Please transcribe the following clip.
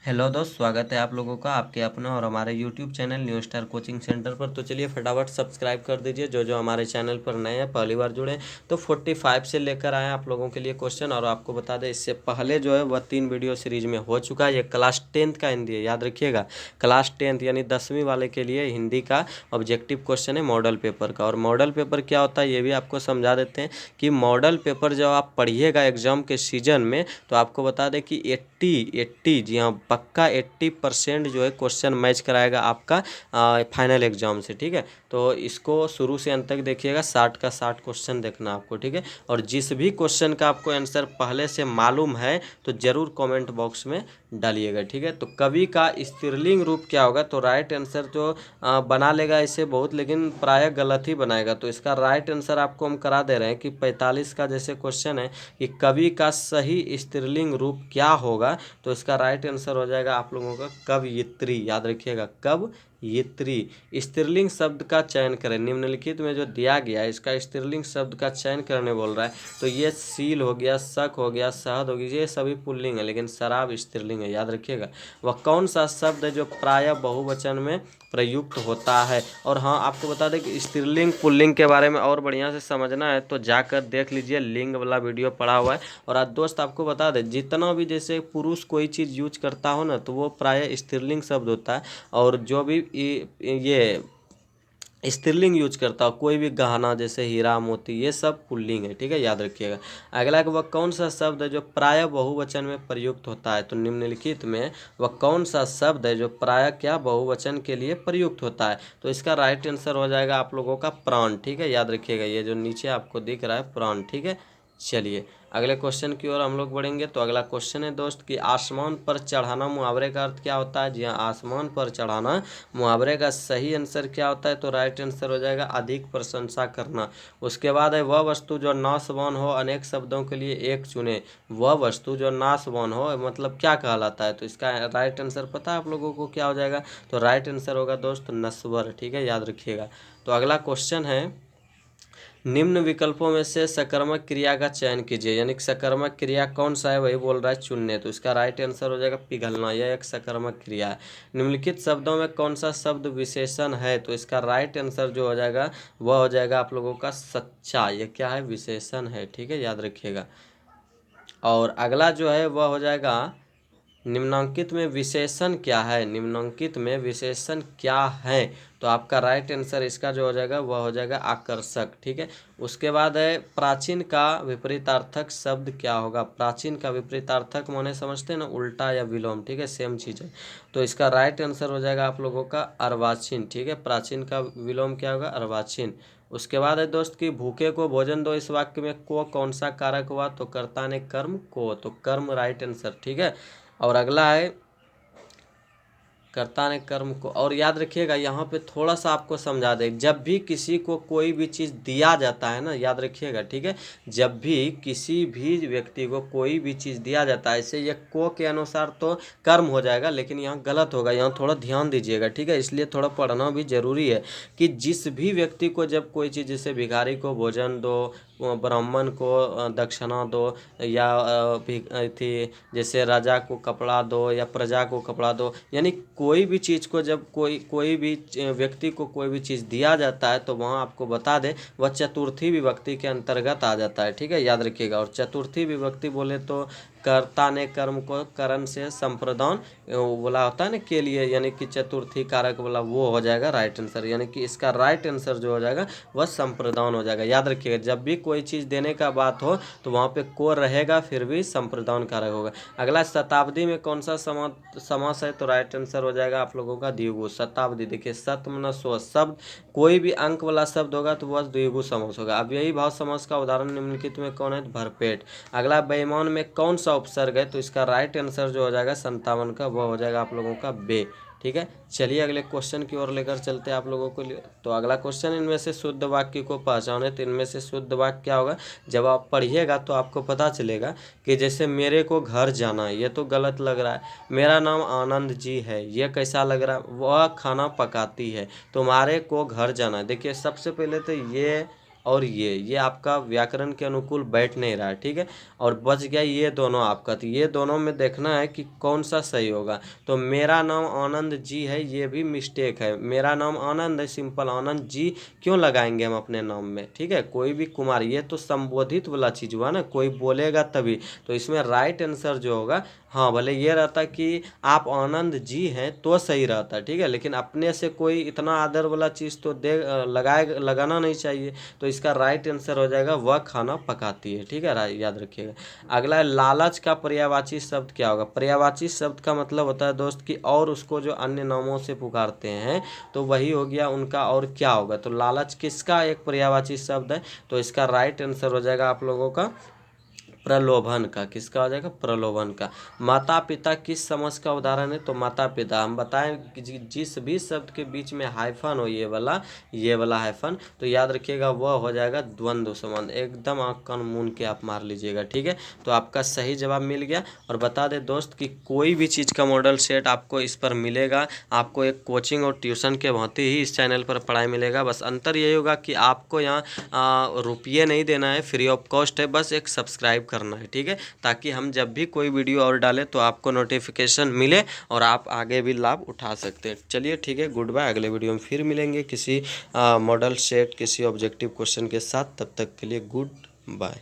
Hello दोस्त, स्वागत है आप लोगों का आपके अपने और हमारे YouTube channel new star coaching centre पर। तो चलिए फटाफट सब्सक्राइब कर दीजिए जो जो हमारे चैनल पर नए हैं, पहली बार जुड़े हैं। तो 45 से लेकर आए हैं आप लोगों के लिए क्वेश्चन। और आपको बता दें, इससे पहले जो है वह 3 वीडियो सीरीज में हो चुका है। ये क्लास 10th का हिंदी है, याद रखिएगा। क्लास 10th यानी 10वीं वाले के लिए हिंदी का ऑब्जेक्टिव क्वेश्चन है मॉडल पेपर का। और मॉडल पेपर क्या होता है ये भी आपको समझा देते हैं कि मॉडल पेपर जब आप पढ़िएगा एग्जाम के सीजन में, तो आपको बता दें कि 80 जी हाँ पक्का 80% जो है क्वेश्चन मैच कराएगा आपका फाइनल एग्जाम से। ठीक है, तो इसको शुरू से अंत तक देखिएगा, 60 का 60 क्वेश्चन देखना आपको। ठीक है, और जिस भी क्वेश्चन का आपको आंसर पहले से मालूम है तो ज़रूर कमेंट बॉक्स में डालिएगा। ठीक है, तो कवि का स्त्रीलिंग रूप क्या होगा, तो राइट आंसर जो बना लेगा इसे बहुत, लेकिन प्रायः गलत ही बनाएगा। तो इसका राइट आंसर आपको हम करा दे रहे हैं कि 45 का जैसे क्वेश्चन है कि कवि का सही स्त्रीलिंग रूप क्या होगा, तो इसका राइट आंसर हो जाएगा आप लोगों का कवयित्री। याद रखिएगा, कवयित्री। स्त्रीलिंग शब्द का चयन करें। निम्नलिखित में जो दिया गया है इसका स्त्रीलिंग शब्द का चयन करने बोल रहा है। तो ये सील हो गया, शक हो गया, शहद हो गई, ये सभी पुल्लिंग है, लेकिन शराब स्त्रीलिंग है। याद रखिएगा, वह कौन सा शब्द है जो प्रायः बहुवचन में प्रयुक्त होता है। और हाँ, आपको बता दें कि स्त्रीलिंग पुल्लिंग के बारे में और बढ़िया से समझना है तो जाकर देख लीजिए, लिंग वाला वीडियो पड़ा हुआ है। और आज दोस्त आपको बता दें, जितना भी जैसे पुरुष कोई चीज़ यूज करता हो ना, तो वो प्रायः स्त्रीलिंग शब्द होता है। और जो भी ये स्त्रीलिंग यूज करता हो, कोई भी गहना जैसे हीरा मोती, ये सब पुल्लिंग है। ठीक है, याद रखिएगा। अगला कि वह कौन सा शब्द है जो प्रायः बहुवचन में प्रयुक्त होता है, तो निम्नलिखित में वह कौन सा शब्द है जो प्रायः क्या बहुवचन के लिए प्रयुक्त होता है, तो इसका राइट आंसर हो जाएगा आप लोगों का प्राण। ठीक है, याद रखिएगा, ये जो नीचे आपको दिख रहा है प्राण। ठीक है, चलिए अगले क्वेश्चन की ओर हम लोग बढ़ेंगे। तो अगला क्वेश्चन है दोस्त कि आसमान पर चढ़ाना मुहावरे का अर्थ क्या होता है। जी हाँ, आसमान पर चढ़ाना मुहावरे का सही आंसर क्या होता है, तो राइट आंसर हो जाएगा अधिक प्रशंसा करना। उसके बाद है वह वस्तु जो नाशवान हो, अनेक शब्दों के लिए एक चुने। वह वस्तु जो नाशवान हो मतलब क्या कहलाता है, तो इसका राइट आंसर पता है आप लोगों को क्या हो जाएगा, तो राइट आंसर होगा दोस्त नश्वर। ठीक है, याद रखिएगा। तो अगला क्वेश्चन है, निम्न विकल्पों में से सकर्मक क्रिया का चयन कीजिए। यानी कि सकर्मक क्रिया कौन सा है, वही बोल रहा है चुनने। तो इसका राइट आंसर हो जाएगा पिघलना, यह एक सकर्मक क्रिया है। निम्नलिखित शब्दों में कौन सा शब्द विशेषण है, तो इसका राइट आंसर जो हो जाएगा वह हो जाएगा आप लोगों का सच्चा। यह क्या है, विशेषण है। ठीक है, याद रखिएगा। और अगला जो है वह हो जाएगा निम्नांकित में विशेषण क्या है। निम्नांकित में विशेषण क्या है, तो आपका राइट आंसर इसका जो हो जाएगा वह हो जाएगा आकर्षक। ठीक है, उसके बाद है प्राचीन का विपरीतार्थक शब्द क्या होगा। प्राचीन का विपरीतार्थक माने समझते हैं ना, उल्टा या विलोम। ठीक है, सेम चीज़ है। तो इसका राइट आंसर हो जाएगा आप लोगों का अर्वाचीन। ठीक है, प्राचीन का विलोम क्या होगा, अर्वाचीन। उसके बाद है दोस्त कि भूखे को भोजन दो, इस वाक्य में को कौन सा कारक हुआ, तो कर्ता ने कर्म को, तो कर्म राइट आंसर। ठीक है, और अगला है कर्ता ने कर्म को। और याद रखिएगा, यहाँ पे थोड़ा सा आपको समझा दे, जब भी किसी को कोई भी चीज़ दिया जाता है ना, याद रखिएगा। ठीक है, जब भी किसी भी व्यक्ति को कोई भी चीज़ दिया जाता है, इससे ये को के अनुसार तो कर्म हो जाएगा, लेकिन यहाँ गलत होगा, यहाँ थोड़ा ध्यान दीजिएगा। ठीक है, इसलिए थोड़ा पढ़ना भी जरूरी है कि जिस भी व्यक्ति को जब कोई चीज़, जैसे भिखारी को भोजन दो, ब्राह्मण को दक्षिणा दो, या थी जैसे राजा को कपड़ा दो या प्रजा को कपड़ा दो, यानी कोई भी चीज़ को जब कोई भी व्यक्ति को कोई भी चीज़ दिया जाता है, तो वहाँ आपको बता दें वह चतुर्थी विभक्ति के अंतर्गत आ जाता है। ठीक है, याद रखिएगा। और चतुर्थी विभक्ति बोले तो कर्ता ने कर्म को करण से संप्रदान बोला होता है ना के लिए, यानी कि चतुर्थी कारक वाला वो हो जाएगा राइट आंसर। यानी कि इसका राइट आंसर जो हो जाएगा वह संप्रदान हो जाएगा। याद रखिएगा, जब भी कोई चीज़ देने का बात हो तो वहाँ पे को रहेगा, फिर भी संप्रदान कारक होगा। अगला शताब्दी में कौन सा समास है, तो राइट आंसर हो जाएगा आप लोगों का द्विगु। शताब्दी, देखिए शत मतलब 100 शब्द, कोई भी अंक वाला शब्द होगा तो वह द्विगु समास होगा। अब यही भाव समास का उदाहरण निम्नलिखित में कौन है, भरपेट। अगला बेईमान में कौन सा उपसर्ग है, तो इसका राइट आंसर जो हो जाएगा 57 का, वह हो जाएगा आप लोगों का बे। ठीक है, चलिए अगले क्वेश्चन की ओर लेकर चलते हैं आप लोगों को लिए। तो अगला क्वेश्चन, इनमें से शुद्ध वाक्य को पहचाने। तो इनमें से शुद्ध वाक्य क्या होगा, जब आप पढ़िएगा तो आपको पता चलेगा कि जैसे मेरे को घर जाना है, ये तो गलत लग रहा है। मेरा नाम आनंद जी है, ये कैसा लग रहा है, वह खाना पकाती है। तुम्हारे को घर जाना है, देखिए सबसे पहले तो ये और ये आपका व्याकरण के अनुकूल बैठ नहीं रहा है, ठीक है। और बच गया ये दोनों आपका, तो ये दोनों में देखना है कि कौन सा सही होगा। तो मेरा नाम आनंद जी है, ये भी मिस्टेक है। मेरा नाम आनंद है, सिंपल आनंद जी क्यों लगाएंगे हम अपने नाम में, ठीक है। कोई भी कुमार, ये तो संबोधित वाला चीज़ हुआ ना, कोई बोलेगा तभी। तो इसमें राइट आंसर जो होगा, हाँ भले ये रहता कि आप आनंद जी हैं तो सही रहता, ठीक है, लेकिन अपने से कोई इतना आदर वाला चीज़ तो लगाना नहीं चाहिए। तो इसका राइट आंसर हो जाएगा वह खाना पकाती है, ठीक है, याद रखिएगा। अगला है लालच का पर्यायवाची शब्द क्या होगा। पर्यायवाची शब्द का मतलब होता है दोस्त कि और उसको जो अन्य नामों से पुकारते हैं, तो वही हो गया उनका और क्या होगा। तो लालच किसका एक पर्यायवाची शब्द है, तो इसका राइट आंसर हो जाएगा आप लोगों का प्रलोभन का। किसका हो जाएगा, प्रलोभन का। माता पिता किस समास का उदाहरण है, तो माता पिता हम बताएं कि जिस भी शब्द के बीच में हाइफन हो, ये वाला हाइफन, तो याद रखिएगा वह हो जाएगा द्वंद्व संबंध। एकदम आँख कान मूंद के आप मार लीजिएगा, ठीक है। तो आपका सही जवाब मिल गया। और बता दें दोस्त कि कोई भी चीज़ का मॉडल सेट आपको इस पर मिलेगा। आपको एक कोचिंग और ट्यूशन के भांति ही इस चैनल पर पढ़ाई मिलेगा। बस अंतर यही होगा कि आपको यहाँ रुपये नहीं देना है, फ्री ऑफ कॉस्ट है, बस एक सब्सक्राइब करना है, ठीक है, ताकि हम जब भी कोई वीडियो और डालें तो आपको नोटिफिकेशन मिले और आप आगे भी लाभ उठा सकते हैं। चलिए ठीक है, गुड बाय। अगले वीडियो में फिर मिलेंगे किसी मॉडल सेट, किसी ऑब्जेक्टिव क्वेश्चन के साथ। तब तक के लिए गुड बाय।